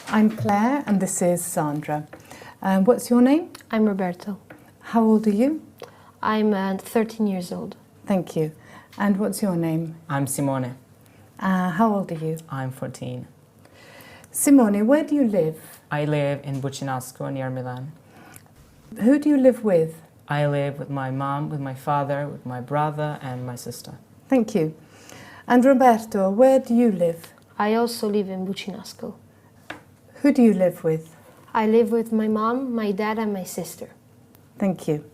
I'm Claire and this is Sandra. What's your name? I'm Roberto. How old are you? I'm 13 years old. Thank you. And what's your name? I'm Simone. How old are you? I'm 14. Simone, where do you live? I live in Bucinasco near Milan. Who do you live with? I live with my mom, with my father, with my brother and my sister. Thank you. And Roberto, where do you live? I also live in Bucinasco. Who do you live with? I live with my mom, my dad and my sister. Thank you.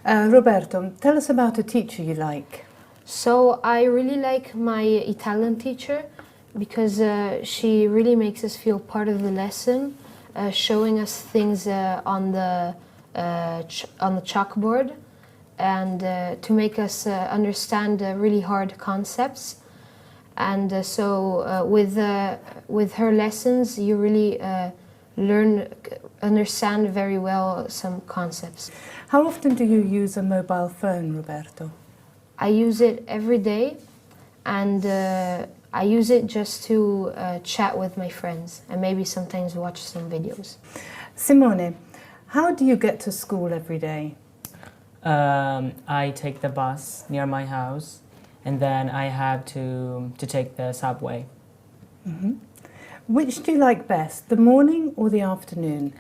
Roberto, tell us about a teacher you like. So I really like my Italian teacher because she really makes us feel part of the lesson, showing us things on the chalkboard and to make us understand really hard concepts. And so with her lessons, you really understand very well some concepts. How often do you use a mobile phone, Roberto? I use it every day, and I use it just to chat with my friends and maybe sometimes watch some videos. Simone, how do you get to school every day? I take the bus near my house and then I have to take the subway. Mm-hmm. Which do you like best, the morning or the afternoon?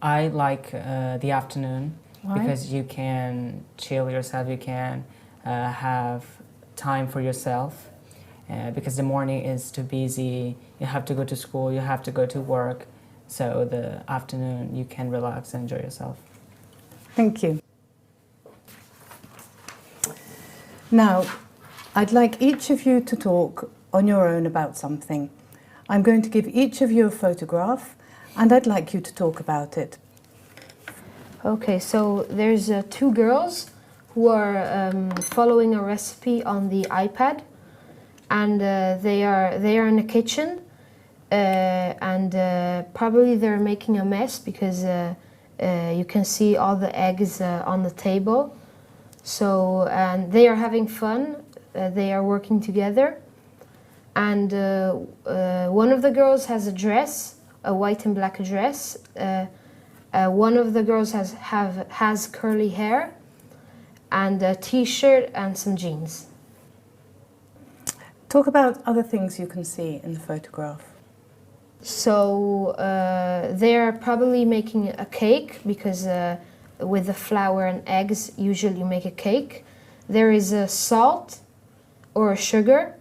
I like the afternoon. Why? Because you can chill yourself, you can have time for yourself. Because the morning is too busy, you have to go to school, you have to go to work. So the afternoon you can relax and enjoy yourself. Thank you. Now, I'd like each of you to talk on your own about something. I'm going to give each of you a photograph and I'd like you to talk about it. Okay, so there's two girls who are following a recipe on the iPad, and they are in the kitchen, and probably they're making a mess because you can see all the eggs on the table. So and they are having fun. They are working together, and one of the girls has a dress, a white and black dress. One of the girls has curly hair and a t-shirt and some jeans. Talk about other things you can see in the photograph. So they're probably making a cake because with the flour and eggs usually you make a cake. There is a salt or a sugar,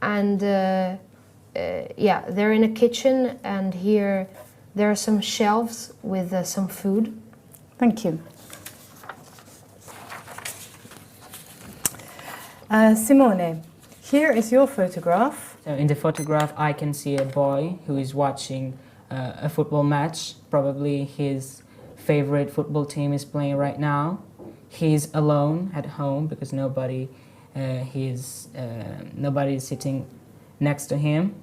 and yeah, they're in a kitchen, and here there are some shelves with some food. Thank you. Simone, here is your photograph. So in the photograph I can see a boy who is watching a football match. Probably his favorite football team is playing right now. He's alone at home because nobody is sitting next to him.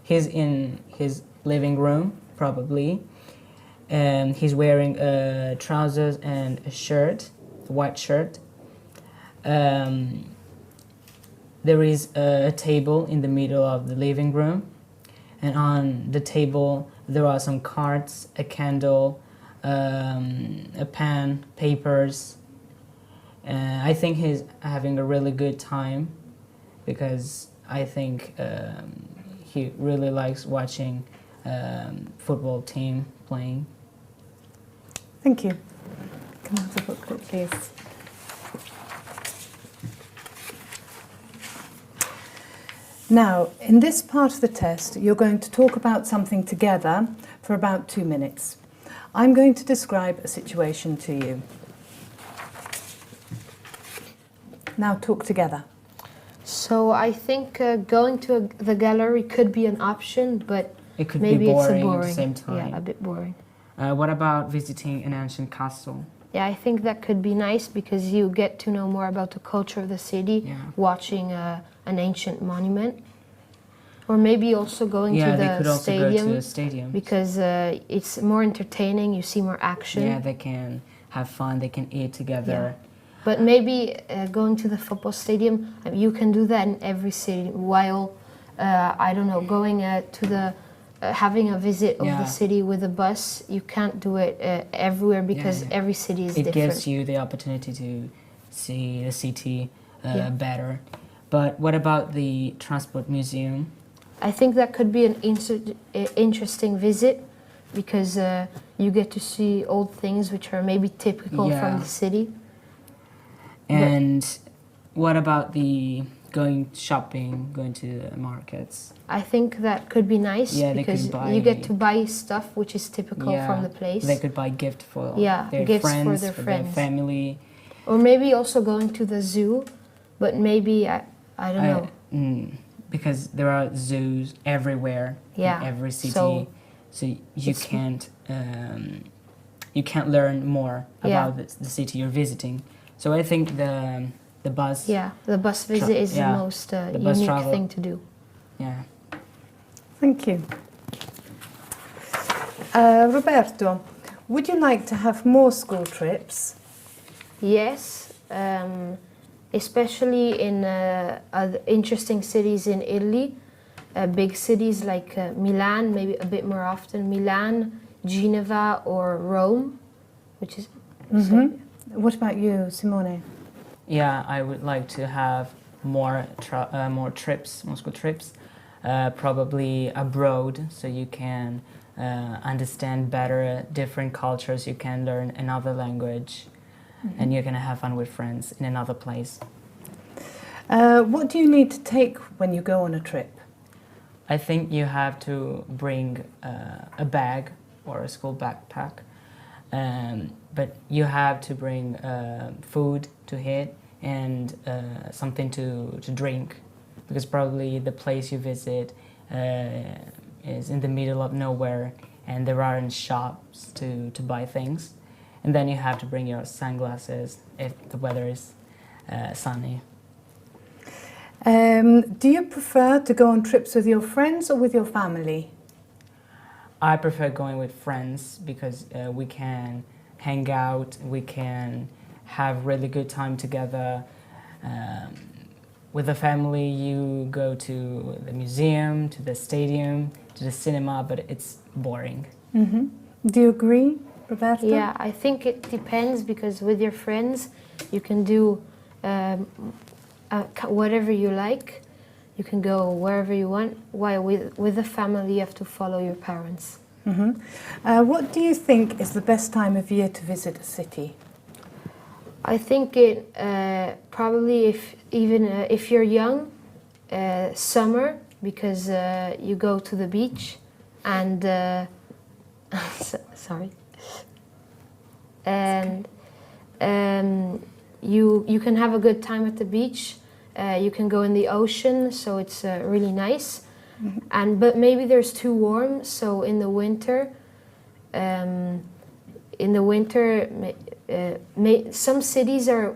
He's in his living room, probably. He's wearing trousers and a shirt, a white shirt. There is a table in the middle of the living room, and on the table there are some cards, a candle, a pen, papers. I think he's having a really good time because I think he really likes watching football team playing. Thank you. Can I have the booklet, please? Now, in this part of the test, you're going to talk about something together for about 2 minutes. I'm going to describe a situation to you. Now talk together. So I think going to the gallery could be an option, but It could maybe be it's boring a boring. at the same time. Yeah, a bit boring. What about visiting an ancient castle? Yeah, I think that could be nice because you get to know more about the culture of the city, Yeah. watching an ancient monument. Or maybe also going Yeah, to they the could also stadium, go to the stadium. because it's more entertaining, you see more action. Yeah, they can have fun, they can eat together. But maybe going to the football stadium, you can do that in every city, while, I don't know, going to the having a visit of Yeah. the city with a bus, you can't do it everywhere because Yeah. every city is It different. gives you the opportunity to see the city Yeah. better. But what about the transport museum? I think that could be an interesting visit because you get to see old things which are maybe typical Yeah. from the city. And what about the going shopping, going to the markets? I think that could be nice Yeah, they could because you get buy- to buy stuff which is typical from the place. They could buy gift for Yeah, their gifts for friends, their for friends. their family. Or maybe also going to the zoo, but maybe, I don't know. Because there are zoos everywhere Yeah, in every city, so so you it's- can't learn more Yeah. about the city you're visiting. So I think the bus, Yeah, the bus visit is yeah, the most the bus unique travel. thing to do. yeah. Thank you. Roberto, would you like to have more school trips? Yes, especially in other interesting cities in Italy, big cities like Milan, maybe a bit more often, Milan, Geneva or Rome, which is... What about you, Simone? Yeah, I would like to have more trips, more school trips, probably abroad, so you can understand better different cultures. You can learn another language, and you're gonna have fun with friends in another place. What do you need to take when you go on a trip? I think you have to bring a bag or a school backpack, but you have to bring food to eat and something to drink, because probably the place you visit is in the middle of nowhere and there aren't shops to buy things. And then you have to bring your sunglasses if the weather is sunny. Do you prefer to go on trips with your friends or with your family? I prefer going with friends because we can hang out, we can have really good time together. With the family, you go to the museum, to the stadium, to the cinema, but it's boring. Do you agree, Roberto? Yeah, I think it depends because with your friends you can do whatever you like. You can go wherever you want. While with the family you have to follow your parents. What do you think is the best time of year to visit a city? I think it probably if you're young, summer, because you go to the beach and sorry, and you can have a good time at the beach. You can go in the ocean, so it's really nice. But maybe there's too warm, so in the winter. Some cities are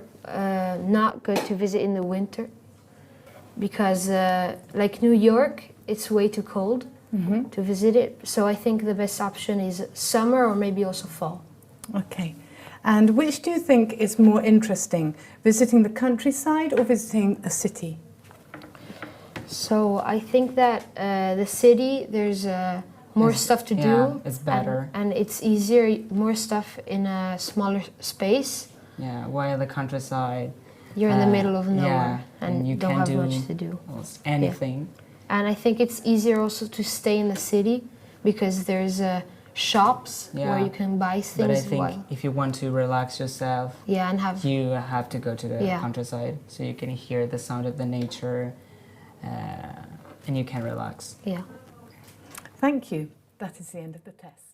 not good to visit in the winter because, like New York, it's way too cold to visit it. So I think the best option is summer or maybe also fall. Okay. And which do you think is more interesting, visiting the countryside or visiting a city? So I think that the city, there's more stuff to do. It's better. And it's easier, more stuff in a smaller space. Yeah, while the countryside, You're in the middle of nowhere yeah, and you don't can have do much to do. almost anything. And I think it's easier also to stay in the city because there's shops where Yeah. you can buy things. But I think if you want to relax yourself, and have you have to go to the Yeah. countryside so you can hear the sound of the nature and you can relax. yeah. Thank you. That is the end of the test.